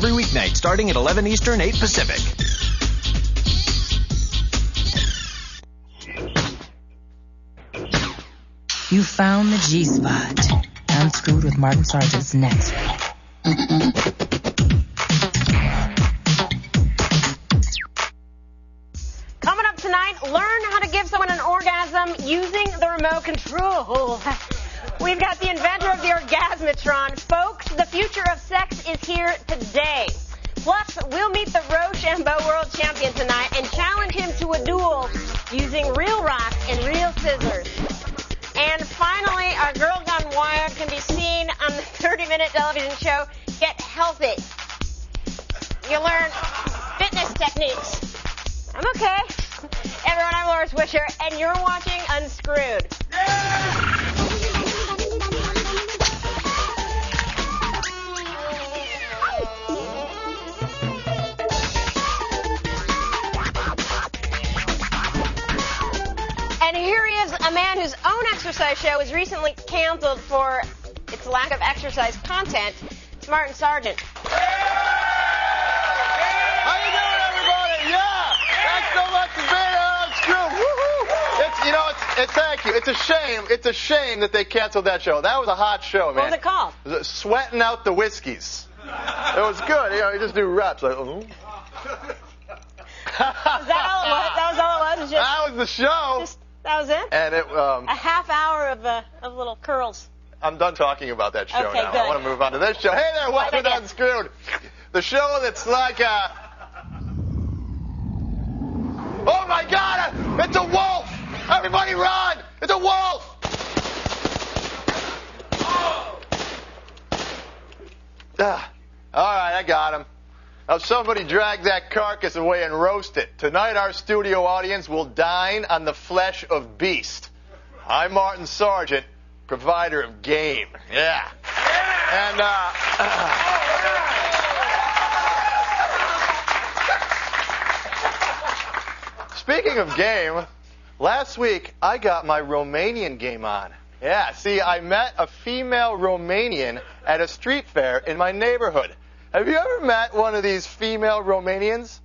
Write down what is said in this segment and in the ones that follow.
every weeknight starting at 11 Eastern, 8 Pacific. You found the G-spot. Unscrewed with Martin Sargent's next. Coming up tonight, learn how to give someone an orgasm using the remote control. We've got the inventor of the Orgasmatron. Folks, the future of sex is here today. Plus, we'll meet the Rochambeau World Champion tonight and challenge him to a duel using real rocks and real scissors. And finally, our Girl Gone Wild can be seen on the 30-minute television show Get Healthy. You learn fitness techniques. I'm okay. Everyone, I'm Laura Swisher, and you're watching Unscrewed. And here he is, a man whose own exercise show was recently canceled for its lack of exercise content. It's Martin Sargent. How you doing, everybody? Yeah! Thanks so much for being on Unscrewed. Woohoo! Thank you. It's a shame that they canceled that show. That was a hot show, man. What was it called? It was Sweating Out the Whiskeys. It was good. You just do reps. Like, Is that all it was? That was all it was? That was the show. That was it? And it, a half hour of little curls. I'm done talking about that show Okay, now. good. I want to move on to this show. Hey there, welcome to Unscrewed. The show that's like oh my God, it's a wolf! Everybody run! It's a wolf! All right, I got him. Now somebody drag that carcass away and roast it. Tonight our studio audience will dine on the flesh of beast. I'm Martin Sargent, provider of game. Yeah. And speaking of game, last week I got my Romanian game on. Yeah, see, I met a female Romanian at a street fair in my neighborhood. Have you ever met one of these female Romanians?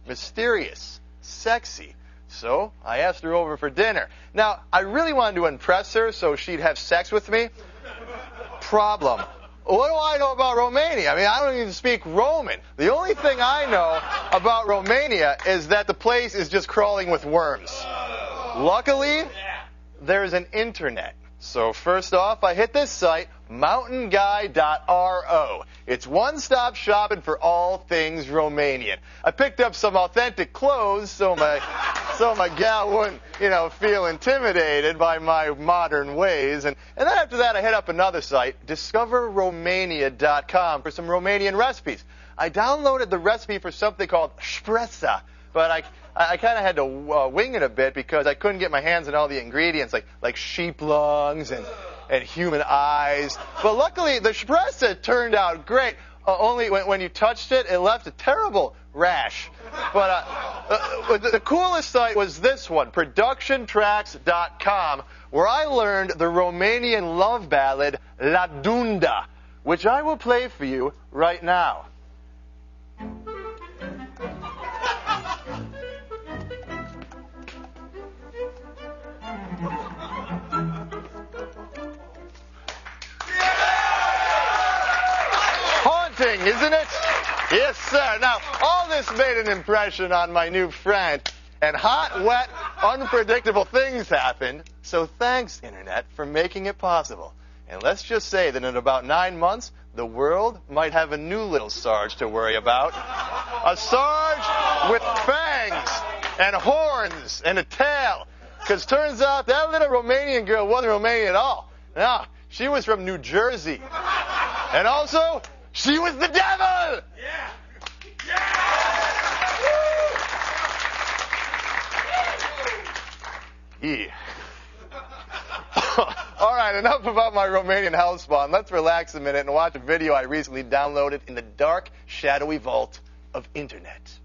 Mysterious, sexy. So I asked her over for dinner. Now, I really wanted to impress her so she'd have sex with me. Problem. What do I know about Romania? I mean, I don't even speak Roman. The only thing I know about Romania is that the place is just crawling with worms. Luckily, there's an internet. So first off, I hit this site, mountainguy.ro. It's one-stop shopping for all things Romanian. I picked up some authentic clothes so my gal wouldn't, feel intimidated by my modern ways. And then after that, I hit up another site, discoverromania.com, for some Romanian recipes. I downloaded the recipe for something called spresa, but I kind of had to wing it a bit because I couldn't get my hands on all the ingredients like sheep lungs and human eyes. But luckily, the spresa turned out great. Only when you touched it, it left a terrible rash. But the coolest site was this one, productiontracks.com, where I learned the Romanian love ballad La Dunda, which I will play for you right now. Isn't it? Yes, sir. Now, all this made an impression on my new friend, and hot, wet, unpredictable things happened. So thanks, Internet, for making it possible. And let's just say that in about 9 months, the world might have a new little Sarge to worry about. A Sarge with fangs and horns and a tail. Because turns out that little Romanian girl wasn't Romanian at all. No, she was from New Jersey. And also, she was the devil! Yeah! Yeah! All right, enough about my Romanian house spawn. Let's relax a minute and watch a video I recently downloaded in the dark, shadowy vault of Internet.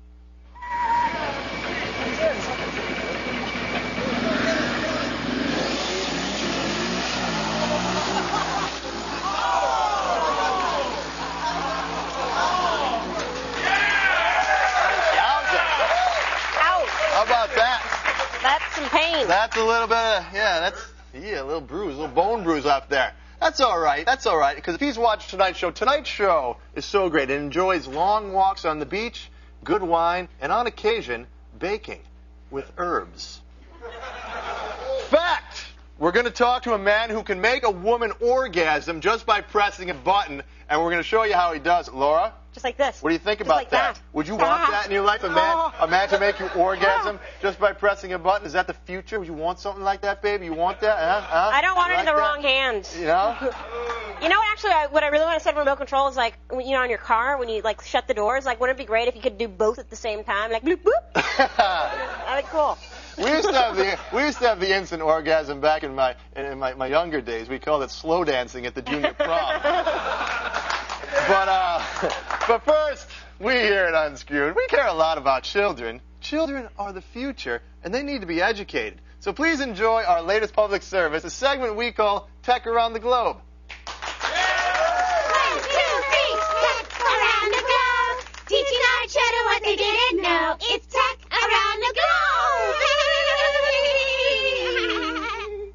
pain. That's a little bit of, a little bruise, a little bone bruise up there. That's all right, because if he's watched tonight's show is so great. It enjoys long walks on the beach, good wine, and on occasion, baking with herbs. Fact! We're going to talk to a man who can make a woman orgasm just by pressing a button, and we're going to show you how he does it. Laura? Just like this. What do you think Just about like that? Would you want that in your life? A man to make you orgasm just by pressing a button? Is that the future? Would you want something like that, baby? You want that? I don't want it in the that? wrong hands. You know? You know what? Actually, what I really want to say to remote control is like, you know, on your car when you like shut the doors. Like, wouldn't it be great if you could do both at the same time? Like, bloop boop. That'd be cool. We used to have the instant orgasm back in my younger days. We called it slow dancing at the junior prom. But first, we here at Unscrewed, we care a lot about children. Children are the future, and they need to be educated. So please enjoy our latest public service, a segment we call Tech Around the Globe. 1, 2, 3, Tech Around the Globe. Teaching our children what they didn't know. It's Tech Around the Globe.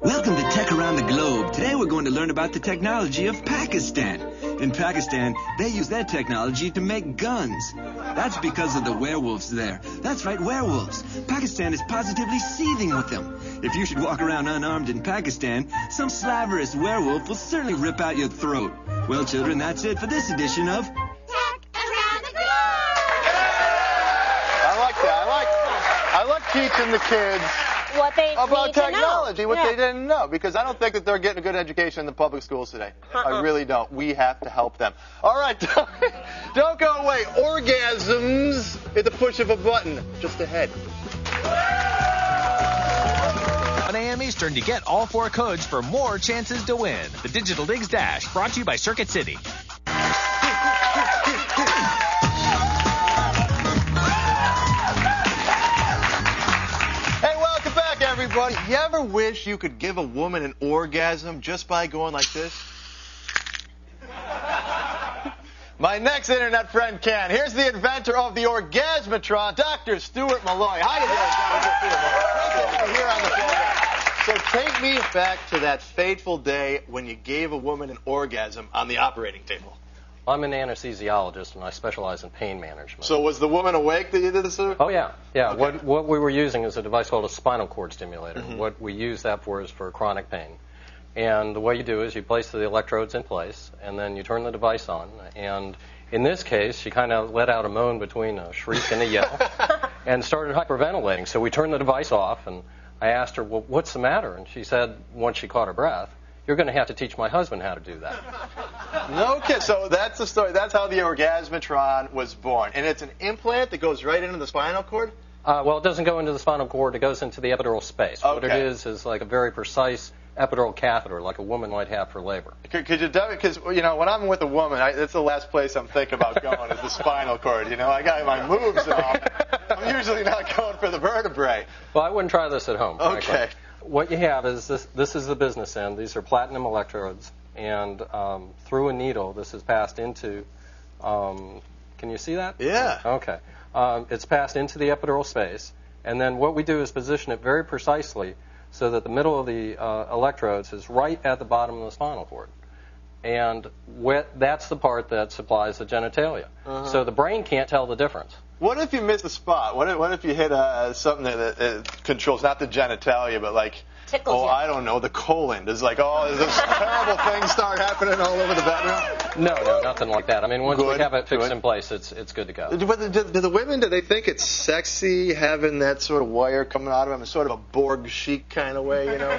Welcome to Tech Around the Globe. Today we're going to learn about the technology of Pakistan. In Pakistan, they use their technology to make guns. That's because of the werewolves there. That's right, werewolves. Pakistan is positively seething with them. If you should walk around unarmed in Pakistan, some slaverous werewolf will certainly rip out your throat. Well, children, that's it for this edition of Tech Around the Globe. I like that. I like teaching the kids What they about need to know. technology, what they didn't know, because I don't think that they're getting a good education in the public schools today. I really don't. We have to help them. All right, don't go away. Orgasms at the push of a button just ahead. 1 a.m. Eastern to get all 4 codes for more chances to win. The Digital Digs Dash, brought to you by Circuit City. Everybody, you ever wish you could give a woman an orgasm just by going like this? My next internet friend can. Here's the inventor of the Orgasmatron, Dr. Stuart Malloy. How you doing, Dr. Stuart Malloy? Here on the program. So take me back to that fateful day when you gave a woman an orgasm on the operating table. I'm an anesthesiologist, and I specialize in pain management. So was the woman awake that you did this? Oh, yeah. Okay. What we were using is a device called a spinal cord stimulator. Mm-hmm. What we use that for is for chronic pain. And the way you do is you place the electrodes in place, and then you turn the device on. And in this case, she kind of let out a moan between a shriek and a yell and started hyperventilating. So we turned the device off, and I asked her, well, what's the matter? And she said, once she caught her breath, you're going to have to teach my husband how to do that. No kid. So that's the story. That's how the Orgasmatron was born. And it's an implant that goes right into the spinal cord? Well, it doesn't go into the spinal cord. It goes into the epidural space. Okay. What it is like a very precise epidural catheter, like a woman might have for labor. Could you tell me, because, you know, when I'm with a woman, that's the last place I'm thinking about going is the spinal cord. You know, I got my moves and all. I'm usually not going for the vertebrae. Well, I wouldn't try this at home. Okay. Frankly. What you have is this is the business end. These are platinum electrodes, and through a needle, this is passed into, can you see that? Yeah. Okay. It's passed into the epidural space, and then what we do is position it very precisely so that the middle of the electrodes is right at the bottom of the spinal cord. And that's the part that supplies the genitalia. Uh-huh. So the brain can't tell the difference. What if you miss the spot? What if you hit something that controls not the genitalia, but like, tickles you. I don't know, the colon? Does those terrible things start happening all over the bedroom? No, nothing like that. I mean, once we have it fixed in place, it's good to go. But do the women, do they think it's sexy having that sort of wire coming out of them in sort of a Borg chic kind of way, you know?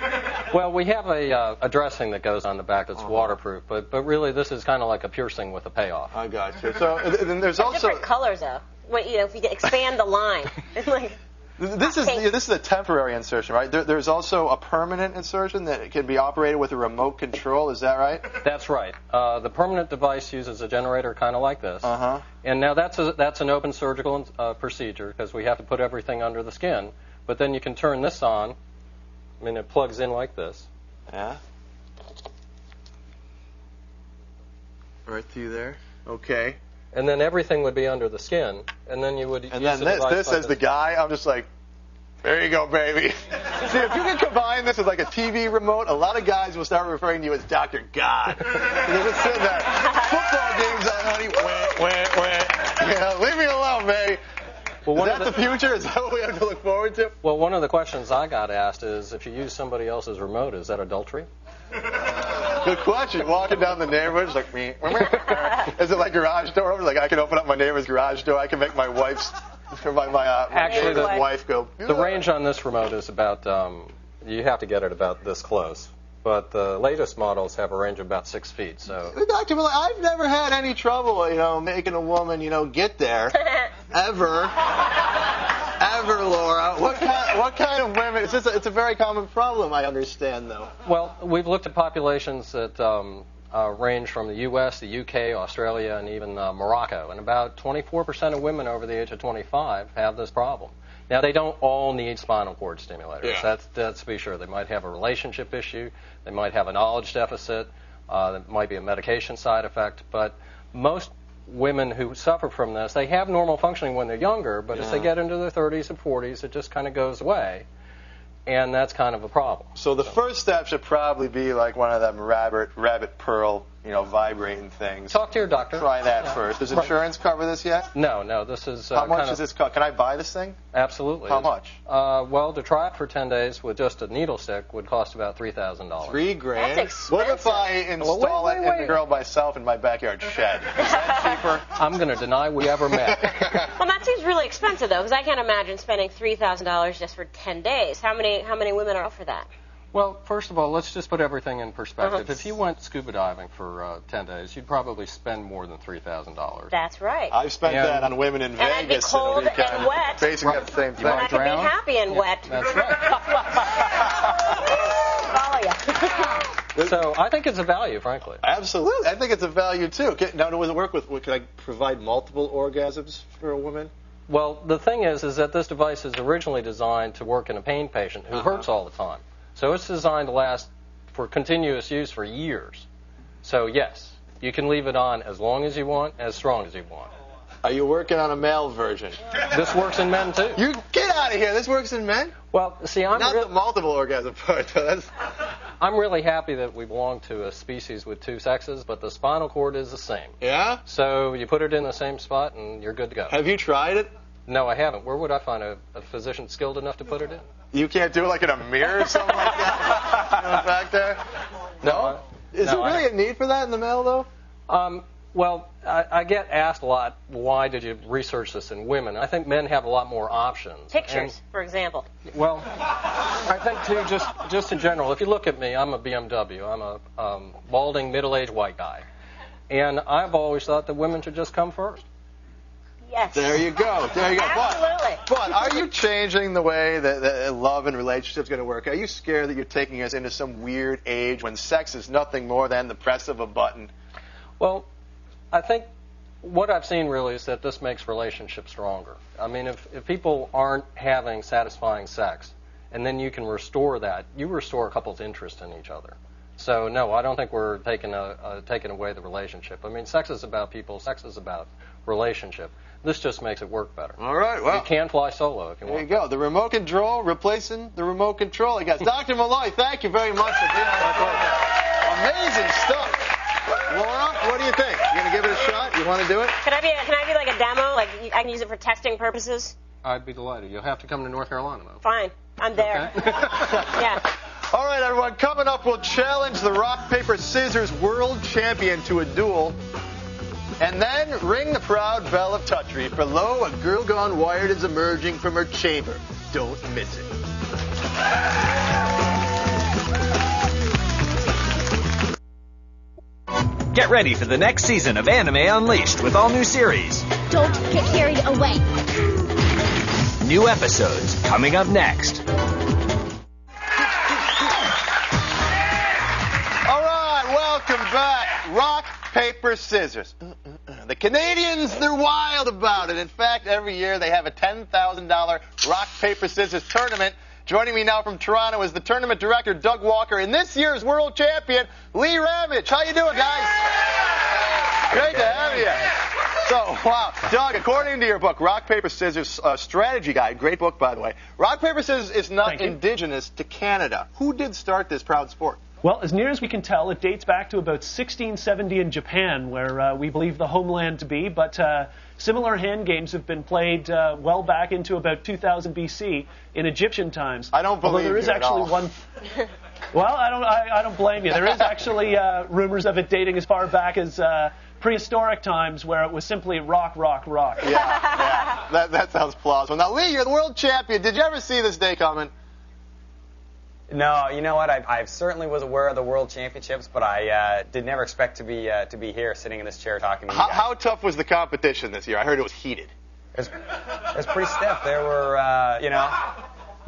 Well, we have a dressing that goes on the back that's waterproof, but really this is kind of like a piercing with a payoff. I got you. So then there's also different colors though. If you expand the line, like this is a temporary insertion, right? There's also a permanent insertion that can be operated with a remote control. Is that right? That's right. The permanent device uses a generator kind of like this. Uh-huh. And now that's an open surgical procedure because we have to put everything under the skin. But then you can turn this on. I mean, it plugs in like this. Yeah. Right through there. Okay. And then everything would be under the skin, and then you would. And then this as the guy, I'm just like. There you go, baby. See, if you can combine this with like a TV remote, a lot of guys will start referring to you as Dr. God. They'll just sit there. Football games on, honey. Wah. You know, leave me alone, baby. Well, is that the future? Is that what we have to look forward to? Well, one of the questions I got asked is, if you use somebody else's remote, is that adultery? Good question. Walking down the neighborhood, it's like me. Is it like garage door? Like I can open up my neighbor's garage door. I can make my wife's or my neighbor's wife go. The range on this remote is about. You have to get it about this close. But the latest models have a range of about 6 feet. So, Dr. Miller, I've never had any trouble, making a woman, get there. Ever, Laura. What kind of women? It's a very common problem, I understand, though. Well, we've looked at populations that range from the U.S., the U.K., Australia, and even Morocco. And about 24% of women over the age of 25 have this problem. Now, they don't all need spinal cord stimulators. Yeah. That's to be sure. They might have a relationship issue. They might have a knowledge deficit. There might be a medication side effect. But most women who suffer from this, they have normal functioning when they're younger, but as they get into their 30s and 40s, it just kind of goes away. And that's kind of a problem. So the first step should probably be like one of them rabbit pearl, vibrating things. Talk to your doctor. Try that first. Does insurance cover this yet? No. This is how much does this cost? Can I buy this thing? Absolutely. How much? Well, to try it for 10 days with just a needle stick would cost about $3,000. $3,000. That's expensive. What if I install it in the girl myself in my backyard shed? Is that cheaper? I'm going to deny we ever met. Well, that seems really expensive, though, because I can't imagine spending $3,000 just for 10 days. How many women are up for that? Well, first of all, let's just put everything in perspective. If you went scuba diving for 10 days, you'd probably spend more than $3,000. That's right. I've spent that on women in Vegas. I'd be cold and wet. Basically the same thing. And I could be happy and wet. That's right. Follow you. So I think it's a value, frankly. Absolutely. I think it's a value, too. Now, does it work with, can I provide multiple orgasms for a woman? Well, the thing is that this device is originally designed to work in a pain patient who hurts all the time. So it's designed to last for continuous use for years. So, yes, you can leave it on as long as you want, as strong as you want. Are you working on a male version? This works in men, too. You get out of here. This works in men? Well, see, I'm not the multiple orgasm part. I'm really happy that we belong to a species with 2 sexes, but the spinal cord is the same. Yeah? So you put it in the same spot, and you're good to go. Have you tried it? No, I haven't. Where would I find a physician skilled enough to put it in? You can't do it like in a mirror or something like that? Back there? No. Is there really a need for that in the male, though? Well, I get asked a lot, why did you research this in women? I think men have a lot more options. Pictures, for example. Well, I think, too, just in general, if you look at me, I'm a BMW. I'm a balding, middle-aged white guy. And I've always thought that women should just come first. Yes. There you go. Absolutely. But are you changing the way that love and relationships going to work? Are you scared that you're taking us into some weird age when sex is nothing more than the press of a button? Well, I think what I've seen really is that this makes relationships stronger. I mean, if people aren't having satisfying sex, and then you can restore that, you restore a couple's interest in each other. So, no, I don't think we're taking away the relationship. I mean, sex is about people. Sex is about relationship. This just makes it work better. All right, well. You can fly solo if you want. There you go. The remote control replacing the remote control, I guess. Dr. Malloy, thank you very much for being on the program. Amazing stuff. Laura, what do you think? You going to give it a shot? You want to do it? Can I be like a demo? Like I can use it for testing purposes? I'd be delighted. You'll have to come to North Carolina, though. Fine. I'm there. Okay. Yeah. All right, everyone. Coming up, we'll challenge the rock, paper, scissors world champion to a duel. And then ring the proud bell of touchery, for lo, a girl gone wired is emerging from her chamber. Don't miss it. Get ready for the next season of Anime Unleashed with all new series. Don't get carried away. New episodes coming up next. All right, welcome back. Rock, paper, scissors. The Canadians, they're wild about it. In fact, every year they have a $10,000 rock, paper, scissors tournament. Joining me now from Toronto is the tournament director, Doug Walker, and this year's world champion, Lee Ramage. How you doing, guys? Great to have you. So, wow. Doug, according to your book, Rock, Paper, Scissors Strategy Guide, great book, by the way, rock, paper, scissors is not indigenous to Canada. Who did start this proud sport? Well, as near as we can tell, it dates back to about 1670 in Japan, where we believe the homeland to be, but similar hand games have been played well back into about 2000 BC in Egyptian times. I don't believe there is actually one. Well, I don't blame you. There is actually rumors of it dating as far back as prehistoric times, where it was simply rock, rock, rock. Yeah. That sounds plausible. Now, Lee, you're the world champion. Did you ever see this day coming? No, you know what? I certainly was aware of the World Championships, but I did never expect to be here, sitting in this chair, talking to you guys. How tough was the competition this year? I heard it was heated. It was pretty stiff. There were,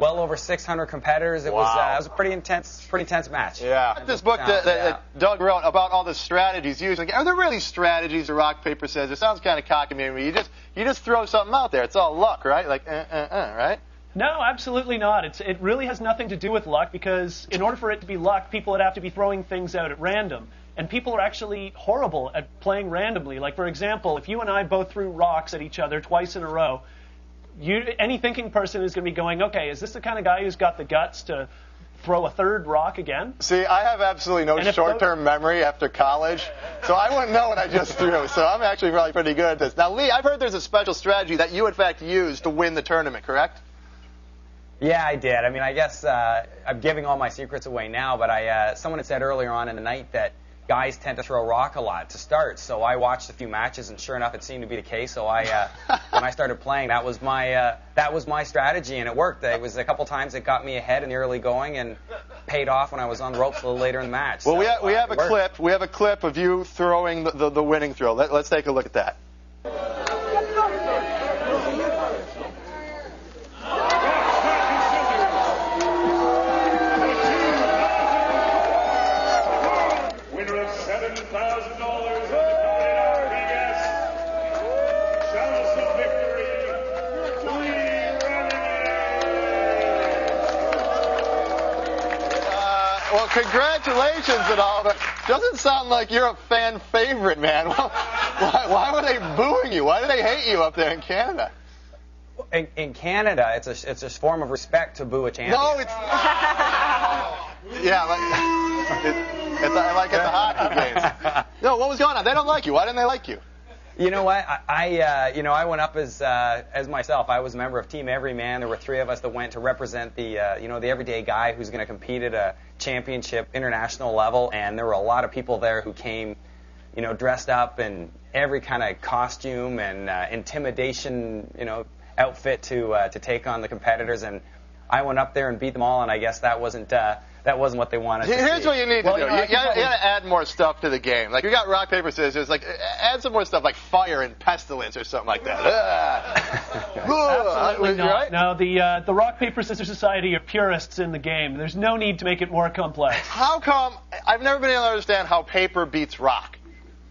well over 600 competitors. It was a pretty intense match. Yeah. This book that Doug wrote about all the strategies used. Are there really strategies to rock, paper, scissors? It sounds kind of cocky to me. You just throw something out there. It's all luck, right? Like, right? No, absolutely not. It really has nothing to do with luck, because in order for it to be luck, people would have to be throwing things out at random. And people are actually horrible at playing randomly. Like, for example, if you and I both threw rocks at each other twice in a row, any thinking person is going to be going, okay, is this the kind of guy who's got the guts to throw a third rock again? See, I have absolutely no short-term memory after college, so I wouldn't know what I just threw. So I'm actually probably pretty good at this. Now, Lee, I've heard there's a special strategy that you, in fact, used to win the tournament, correct? Yeah, I did. I mean, I guess I'm giving all my secrets away now, but someone had said earlier on in the night that guys tend to throw rock a lot to start. So I watched a few matches, and sure enough, it seemed to be the case. So when I started playing, that was my strategy, and it worked. It was a couple times it got me ahead in the early going, and paid off when I was on the ropes a little later in the match. Well, so, we have a clip. We have a clip of you throwing the winning throw. Let's take a look at that. Well, congratulations and all, but doesn't sound like you're a fan favorite, man. Why were they booing you? Why do they hate you up there in Canada? In Canada, it's a form of respect to boo a champion. No, it's yeah, like at the hockey games. No, what was going on? They don't like you. Why didn't they like you? You know what? I went up as myself. I was a member of Team Everyman. There were 3 of us that went to represent the the everyday guy who's going to compete at a championship international level. And there were a lot of people there who came, dressed up in every kind of costume and intimidation, outfit to take on the competitors. And I went up there and beat them all. And I guess that wasn't what they wanted to see. Here's what you need to do. You got to add more stuff to the game. Like, you got rock, paper, scissors. Like, add some more stuff like fire and pestilence or something like that. Absolutely not. Right? No, the Rock, Paper, Scissors Society are purists in the game. There's no need to make it more complex. How come? I've never been able to understand how paper beats rock.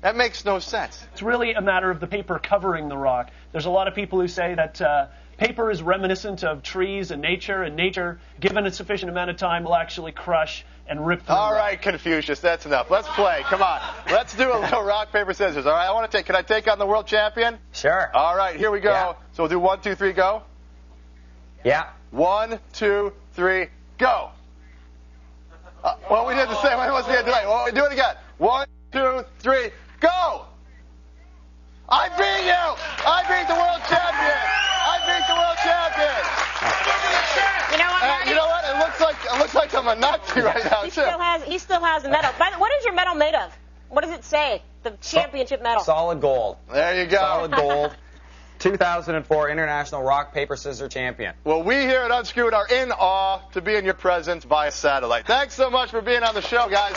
That makes no sense. It's really a matter of the paper covering the rock. There's a lot of people who say that paper is reminiscent of trees and nature, given a sufficient amount of time, will actually crush and rip through. All right, Confucius, that's enough. Let's play. Come on. Let's do a little rock, paper, scissors. All right, can I take on the world champion? Sure. All right, here we go. Yeah. So we'll do 1, 2, 3, go. Yeah. 1, 2, 3, go. Well, we did the same. Let's do it again. 1, 2, 3, go. I beat you. I beat the world champion. I beat the world champion. You know what, Marty? You know what? It looks like I'm a Nazi right now, too. He still has a medal. What is your medal made of? What does it say? The championship medal. Solid gold. There you go. Solid gold. 2004 International Rock, Paper, Scissors Champion. Well, we here at Unscrewed are in awe to be in your presence via satellite. Thanks so much for being on the show, guys.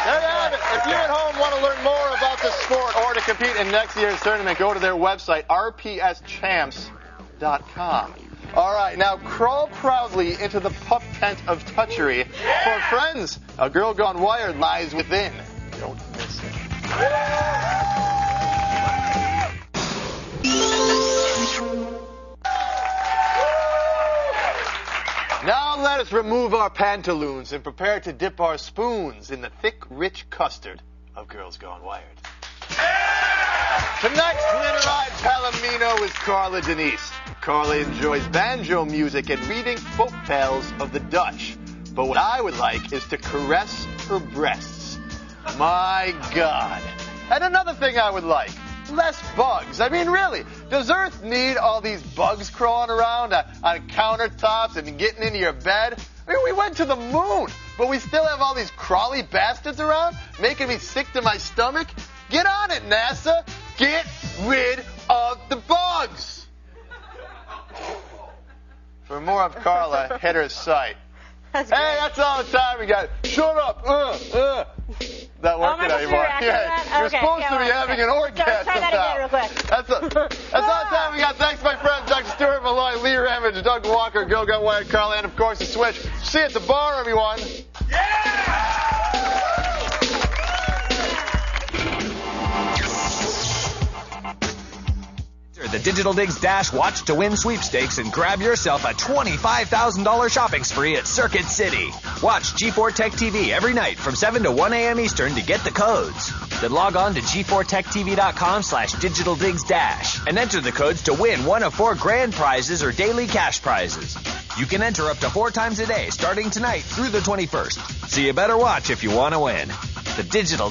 There you have it. If you at home want to learn more about the sport or to compete in next year's tournament, go to their website, rpschamps.com. All right, now crawl proudly into the pup tent of touchery. For friends, a girl gone wired lies within. Don't miss it. Now let us remove our pantaloons and prepare to dip our spoons in the thick, rich custard of Girls Gone Wired. Tonight's glitter-eyed palomino is Carla Denise. Carla enjoys banjo music and reading folk tales of the Dutch. But what I would like is to caress her breasts. My God. And another thing I would like, less bugs. I mean, really, does Earth need all these bugs crawling around on countertops and getting into your bed? I mean, we went to the moon, but we still have all these crawly bastards around making me sick to my stomach? Get on it, NASA. Get rid of the bugs. For more of Carla, hit her site. That's hey, that's all the time we got. Shut up. Not working anymore. You're supposed to be having an orgasm. Try that again real quick. That's all the time we got. Thanks, my friends, Dr. Stuart Malloy, Lee Ramage, Doug Walker, Gil Gun Wyatt, Carl, and of course the Switch. See you at the bar, everyone. The Digital Digs Dash Watch to Win sweepstakes and grab yourself a $25,000 shopping spree at Circuit City. Watch G4 Tech TV every night from 7 to 1 a.m. Eastern to get the codes. Then log on to g4techtv.com/digitaldigsdash and enter the codes to win one of 4 grand prizes or daily cash prizes. You can enter up to 4 times a day starting tonight through the 21st. So you better watch if you want to win. The Digital